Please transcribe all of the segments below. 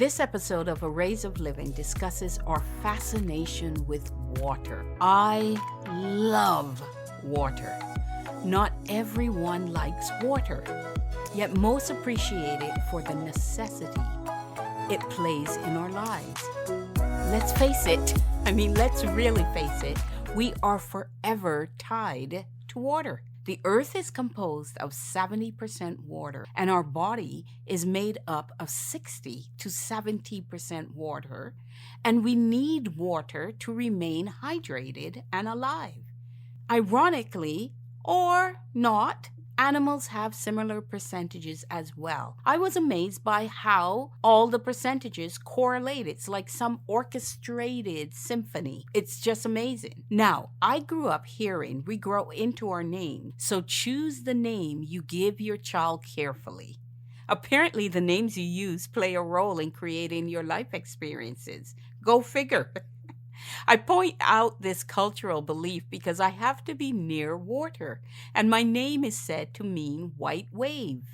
This episode of Arrays of Living discusses our fascination with water. I love water. Not everyone likes water, yet most appreciate it for the necessity it plays in our lives. Let's face it, let's really face it, we are forever tied to water. The earth is composed of 70% water, and our body is made up of 60 to 70% water, and we need water to remain hydrated and alive. Ironically, or not, animals have similar percentages as well. I was amazed by how all the percentages correlate. It's like some orchestrated symphony. It's just amazing. Now, I grew up hearing we grow into our name, so choose the name you give your child carefully. Apparently, the names you use play a role in creating your life experiences. Go figure. I point out this cultural belief because I have to be near water, and my name is said to mean white wave.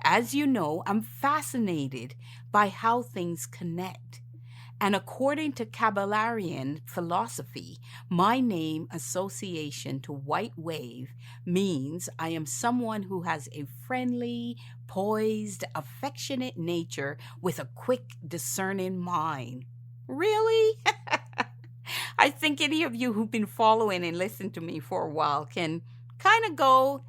As you know, I'm fascinated by how things connect. And according to Kabbalarian philosophy, my name association to white wave means I am someone who has a friendly, poised, affectionate nature with a quick, discerning mind. Really? I think any of you who've been following and listened to me for a while can kind of go,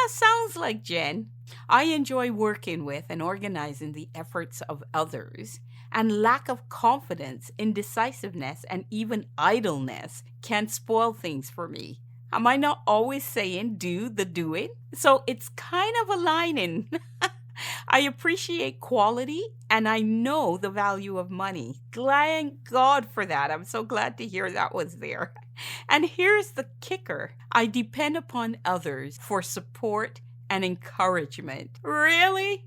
sounds like Jenn. I enjoy working with and organizing the efforts of others, and lack of confidence, indecisiveness, and even idleness can spoil things for me. Am I not always saying do the doing? So it's kind of aligning. I appreciate quality, and I know the value of money. Thank God for that. I'm so glad to hear that was there. And here's the kicker. I depend upon others for support and encouragement. Really?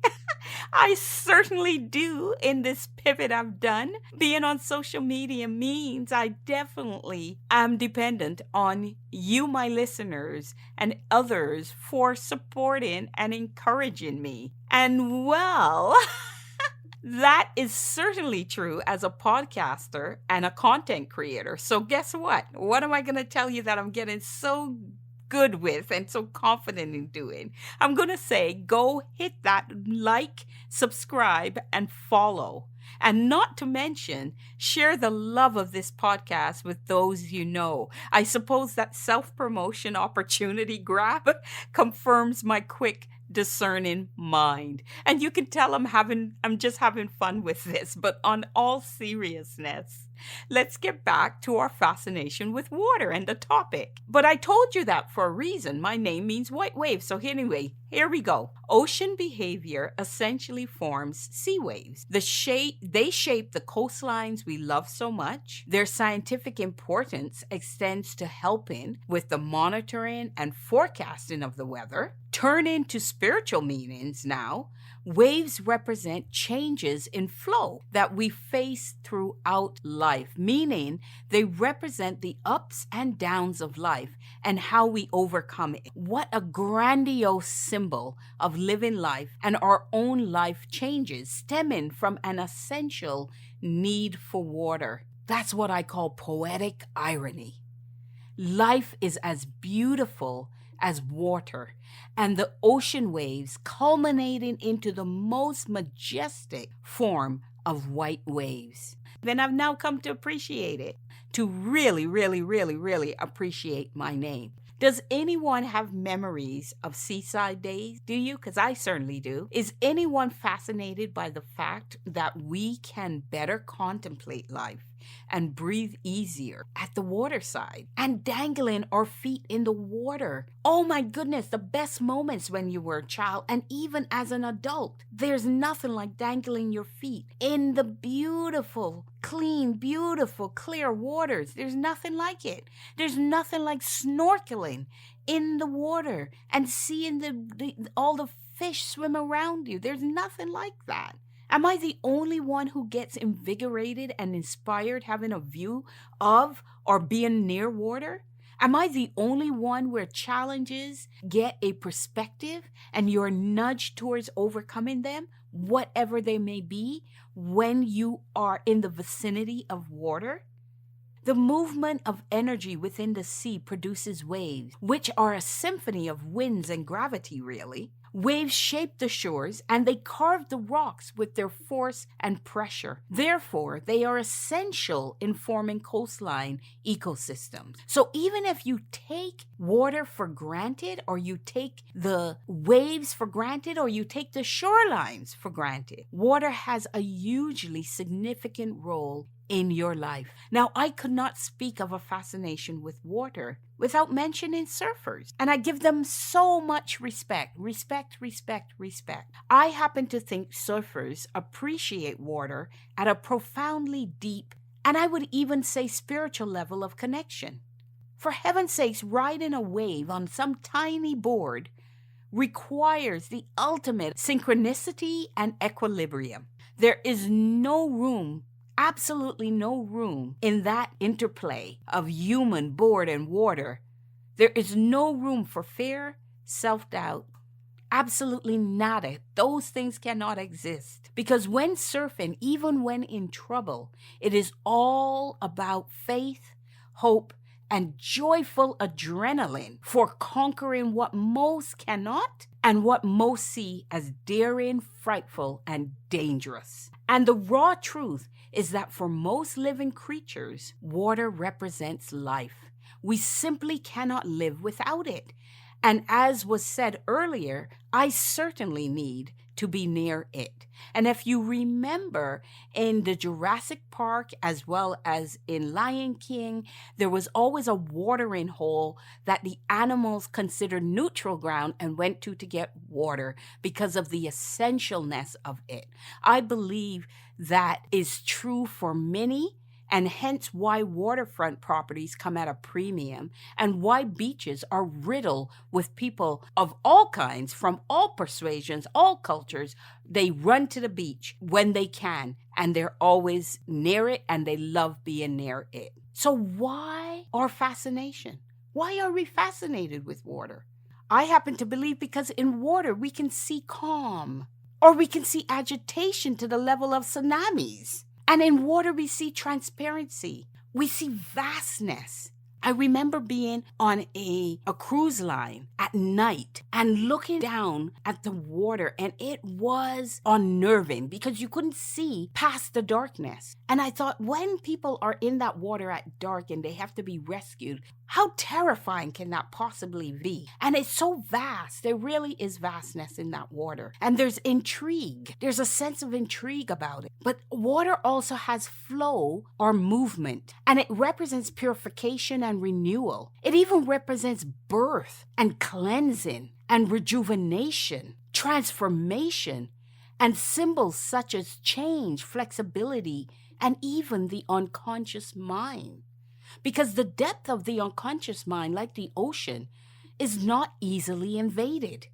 I certainly do in this pivot I've done. Being on social media means I definitely am dependent on you, my listeners, and others for supporting and encouraging me. And well, that is certainly true as a podcaster and a content creator. So guess what? What am I going to tell you that I'm getting so good with and so confident in doing? I'm going to say go hit that like, subscribe, and follow. And not to mention, share the love of this podcast with those you know. I suppose that self-promotion opportunity grab confirms my quick, discerning mind. And you can tell I'm just having fun with this, but on all seriousness, let's get back to our fascination with water and the topic. But I told you that for a reason. My name means white wave. So anyway, here we go. Ocean behavior essentially forms sea waves. They shape the coastlines we love so much. Their scientific importance extends to helping with the monitoring and forecasting of the weather. Turn into spiritual meanings now. Waves represent changes in flow that we face throughout life, meaning they represent the ups and downs of life and how we overcome it. What a grandiose symbol of living life and our own life changes stemming from an essential need for water. That's what I call poetic irony. Life is as beautiful as water, and the ocean waves culminating into the most majestic form of white waves. Then I've now come to appreciate it, to really, really, really, really appreciate my name. Does anyone have memories of seaside days? Do you? Because I certainly do. Is anyone fascinated by the fact that we can better contemplate life and breathe easier at the waterside and dangling our feet in the water? Oh my goodness, the best moments when you were a child and even as an adult. There's nothing like dangling your feet in the beautiful, clean, beautiful, clear waters. There's nothing like it. There's nothing like snorkeling in the water and seeing all the fish swim around you. There's nothing like that. Am I the only one who gets invigorated and inspired having a view of or being near water? Am I the only one where challenges get a perspective and you're nudged towards overcoming them? whatever they may be, when you are in the vicinity of water? The movement of energy within the sea produces waves, which are a symphony of winds and gravity, really. Waves shape the shores and they carve the rocks with their force and pressure. Therefore, they are essential in forming coastline ecosystems. So even if you take water for granted, or you take the waves for granted, or you take the shorelines for granted, water has a hugely significant role in your life. Now, I could not speak of a fascination with water without mentioning surfers, and I give them so much respect. I happen to think surfers appreciate water at a profoundly deep, and I would even say spiritual level of connection. For heaven's sakes, riding a wave on some tiny board requires the ultimate synchronicity and equilibrium. There is no room, absolutely no room, in that interplay of human, board, and water. There is no room for fear, self-doubt, absolutely nada. Those things cannot exist. Because when surfing, even when in trouble, it is all about faith, hope, and joyful adrenaline for conquering what most cannot and what most see as daring, frightful, and dangerous. And the raw truth is that for most living creatures, water represents life. We simply cannot live without it. And as was said earlier, I certainly need to be near it. And if you remember, in the Jurassic Park as well as in Lion King, there was always a watering hole that the animals considered neutral ground and went to get water because of the essentialness of it. I believe that is true for many, and hence why waterfront properties come at a premium, and why beaches are riddled with people of all kinds, from all persuasions, all cultures. They run to the beach when they can, and they're always near it, and they love being near it. So why our fascination? Why are we fascinated with water? I happen to believe because in water we can see calm, or we can see agitation to the level of tsunamis. And in water, we see transparency. We see vastness. I remember being on a cruise line at night and looking down at the water, and it was unnerving because you couldn't see past the darkness. And I thought, when people are in that water at dark and they have to be rescued, how terrifying can that possibly be? And it's so vast. There really is vastness in that water. And there's intrigue. There's a sense of intrigue about it. But water also has flow or movement, and it represents purification and renewal. It even represents birth and cleansing and rejuvenation, transformation, and symbols such as change, flexibility, and even the unconscious mind. Because the depth of the unconscious mind, like the ocean, is not easily invaded.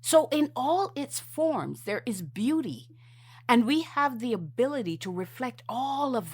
So in all its forms, there is beauty. And we have the ability to reflect all of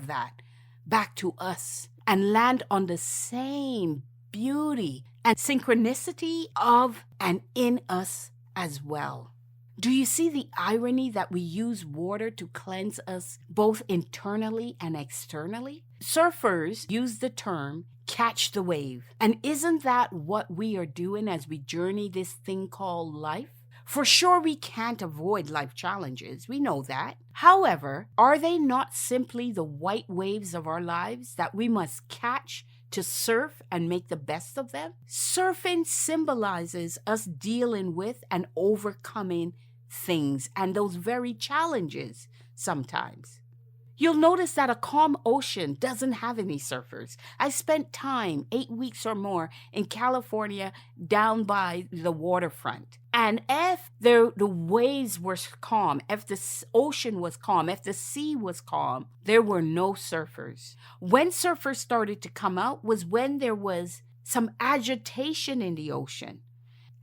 that back to us and land on the same beauty and synchronicity of and in us as well. Do you see the irony that we use water to cleanse us both internally and externally? Surfers use the term catch the wave. And isn't that what we are doing as we journey this thing called life? For sure, we can't avoid life challenges. We know that. However, are they not simply the white waves of our lives that we must catch to surf and make the best of them? Surfing symbolizes us dealing with and overcoming things and those very challenges sometimes. You'll notice that a calm ocean doesn't have any surfers. I spent time, 8 weeks or more, in California down by the waterfront. And if the waves were calm, if the ocean was calm, if the sea was calm, there were no surfers. When surfers started to come out was when there was some agitation in the ocean.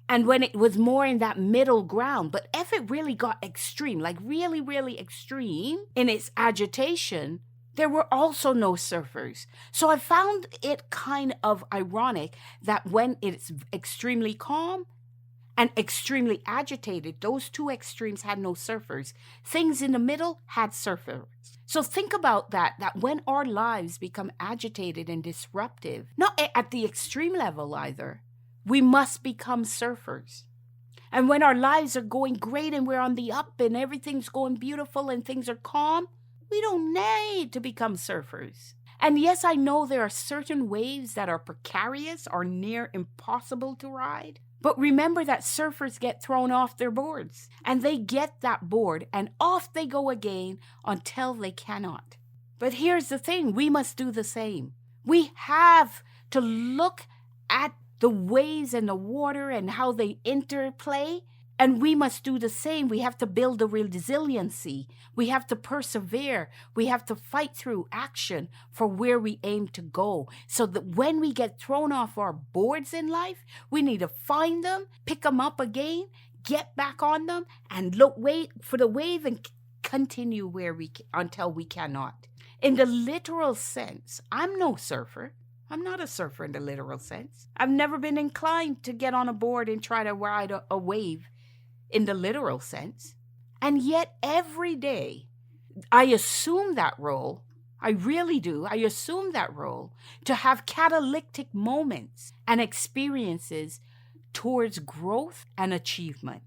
And when it was more in that middle ground. But if it really got extreme, like really, really extreme in its agitation, there were also no surfers. So I found it kind of ironic that when it's extremely calm and extremely agitated. Those two extremes had no surfers. Things in the middle had surfers. So think about that when our lives become agitated and disruptive, not at the extreme level either, we must become surfers. And when our lives are going great and we're on the up and everything's going beautiful and things are calm, we don't need to become surfers. And yes, I know there are certain waves that are precarious or near impossible to ride. But remember that surfers get thrown off their boards, and they get that board and off they go again until they cannot. But here's the thing, we must do the same. We have to look at the waves and the water and how they interplay, and we must do the same. We have to build a resiliency. We have to persevere. We have to fight through action for where we aim to go, so that when we get thrown off our boards in life, we need to find them, pick them up again, get back on them, and wait for the wave and continue until we cannot. In the literal sense, I'm no surfer. I'm not a surfer in the literal sense. I've never been inclined to get on a board and try to ride a wave in the literal sense. And yet every day I assume that role. I really do. I assume that role to have catalytic moments and experiences towards growth and achievement.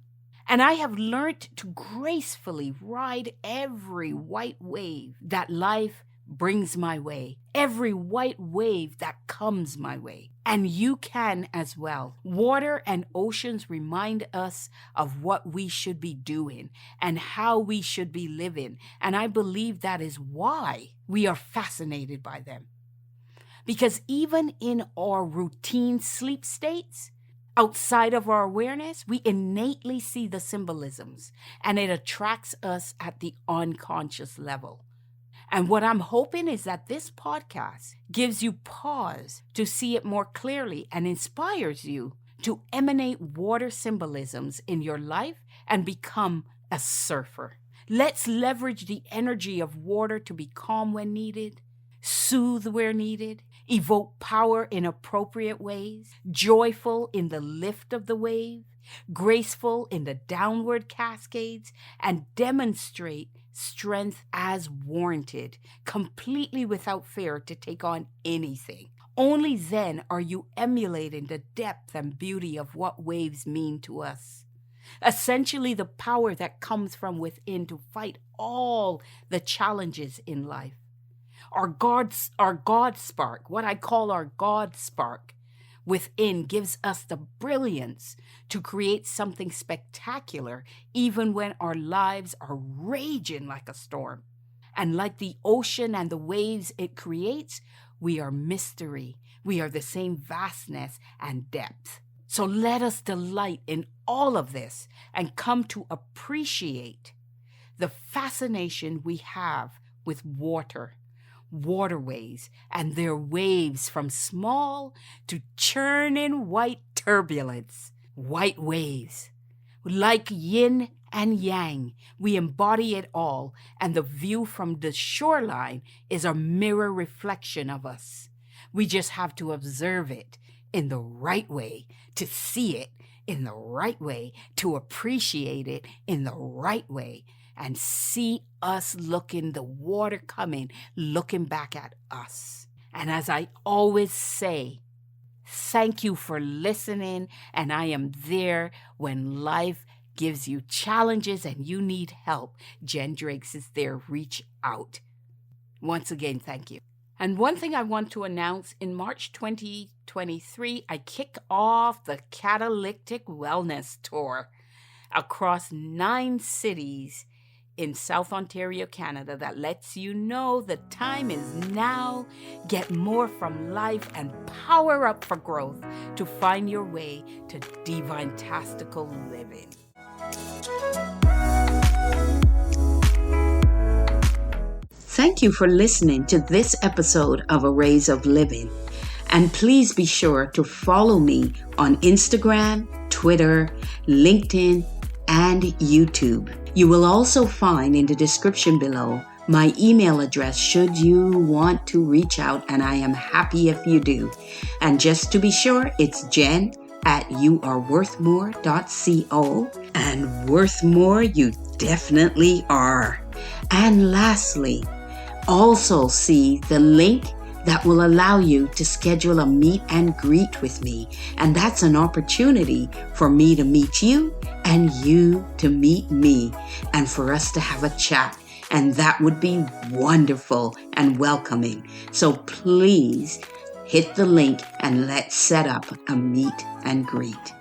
And I have learned to gracefully ride every white wave that life brings my way, every white wave that comes my way. And you can as well. Water and oceans remind us of what we should be doing and how we should be living. And I believe that is why we are fascinated by them. Because even in our routine sleep states, outside of our awareness, we innately see the symbolisms, and it attracts us at the unconscious level. And what I'm hoping is that this podcast gives you pause to see it more clearly and inspires you to emanate water symbolisms in your life and become a surfer. Let's leverage the energy of water to be calm when needed, soothe where needed, evoke power in appropriate ways, joyful in the lift of the wave, graceful in the downward cascades, and demonstrate strength as warranted, completely without fear to take on anything. Only then are you emulating the depth and beauty of what waves mean to us. Essentially, the power that comes from within to fight all the challenges in life. Our God spark, what I call our God spark within, gives us the brilliance to create something spectacular even when our lives are raging like a storm. And like the ocean and the waves it creates, we are mystery. We are the same vastness and depth. So let us delight in all of this and come to appreciate the fascination we have with waterways and their waves, from small to churning white turbulence. White waves. Like yin and yang, we embody it all, and the view from the shoreline is a mirror reflection of us. We just have to observe it in the right way, to see it in the right way, to appreciate it in the right way, and see us looking, the water coming, looking back at us. And as I always say, thank you for listening, and I am there when life gives you challenges and you need help. Jenn Drakes is there. Reach out. Once again, thank you. And one thing I want to announce, in March 2023, I kick off the Catalytic Wellness Tour across 9 cities in South Ontario, Canada, that lets you know the time is now. Get more from life and power up for growth to find your way to Divintastical living. Thank you for listening to this episode of Arrays of Living. And please be sure to follow me on Instagram, Twitter, LinkedIn, and YouTube. You will also find in the description below my email address should you want to reach out, and I am happy if you do. And just to be sure, it's Jenn at youareworthmore.co, and worth more you definitely are. And lastly, also see the link that will allow you to schedule a meet and greet with me. And that's an opportunity for me to meet you and you to meet me and for us to have a chat. And that would be wonderful and welcoming. So please hit the link and let's set up a meet and greet.